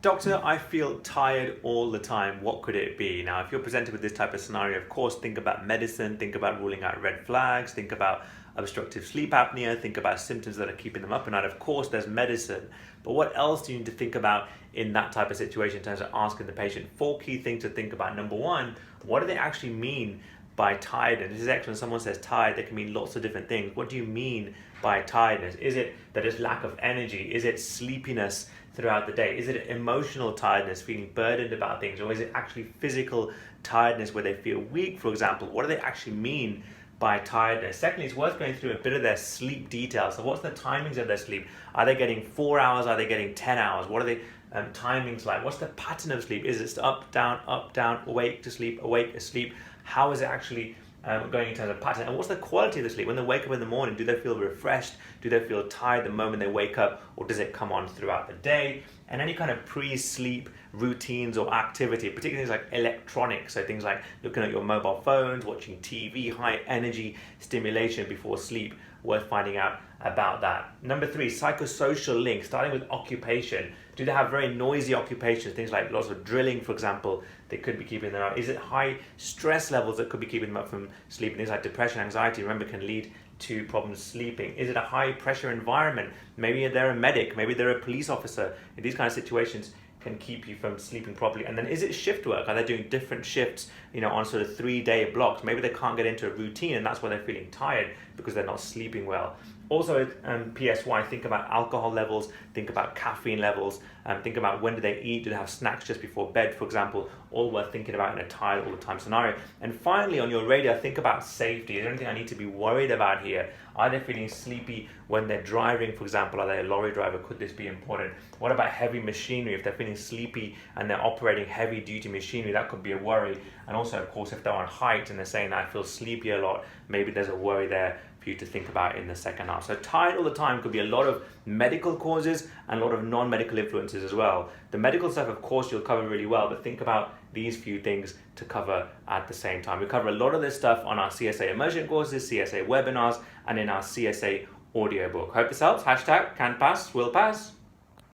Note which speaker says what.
Speaker 1: Doctor, I feel tired all the time. What could it be? Now, if you're presented with this type of scenario, of course, think about medicine, think about ruling out red flags, think about obstructive sleep apnea, think about symptoms that are keeping them up at night. Of course, there's medicine. But what else do you need to think about in that type of situation in terms of asking the patient? Four key things to think about. Number one, what do they actually mean by tiredness? This is excellent. When someone says tired, they can mean lots of different things. What do you mean by tiredness? Is it that it's lack of energy? Is it sleepiness throughout the day? Is it emotional tiredness, feeling burdened about things? Or is it actually physical tiredness where they feel weak, for example? What do they actually mean by tiredness? Secondly, it's worth going through a bit of their sleep details. So what's the timings of their sleep? Are they getting 4 hours? Are they getting 10 hours? What are the timings like? What's the pattern of sleep? Is it up, down, awake to sleep, awake, asleep? How is it actually going in terms of pattern? And what's the quality of the sleep? When they wake up in the morning, do they feel refreshed? Do they feel tired the moment they wake up? Or does it come on throughout the day? And any kind of pre-sleep routines or activity, particularly things like electronics, so things like looking at your mobile phones, watching TV, high energy stimulation before sleep, worth finding out about that. Number three, psychosocial links, starting with occupation. Do they have very noisy occupations, things like lots of drilling, for example, they could be keeping them up? Is it high stress levels that could be keeping them up from sleeping? Things like depression, anxiety, remember, can lead to problems sleeping. Is it a high pressure environment? Maybe they're a medic, maybe they're a police officer. In these kind of situations can keep you from sleeping properly. And then is it shift work? Are they doing different shifts, on sort of 3-day blocks? Maybe they can't get into a routine and that's why they're feeling tired because they're not sleeping well. Also, PSY, think about alcohol levels, think about caffeine levels, think about when do they eat, do they have snacks just before bed, for example, all worth thinking about in a tired all the time scenario. And finally, on your radar, think about safety. Is there anything I need to be worried about here? Are they feeling sleepy when they're driving, for example? Are they a lorry driver? Could this be important? What about heavy machinery? If they're feeling sleepy and they're operating heavy duty machinery, that could be a worry. And also, of course, if they're on height and they're saying, I feel sleepy a lot, maybe there's a worry there for you to think about in the second half. So tired all the time could be a lot of medical causes and a lot of non-medical influences as well. The medical stuff, of course, you'll cover really well, but think about these few things to cover at the same time. We cover a lot of this stuff on our CSA immersion courses, CSA webinars, and in our CSA audiobook. Hope this helps. Hashtag can pass, will pass.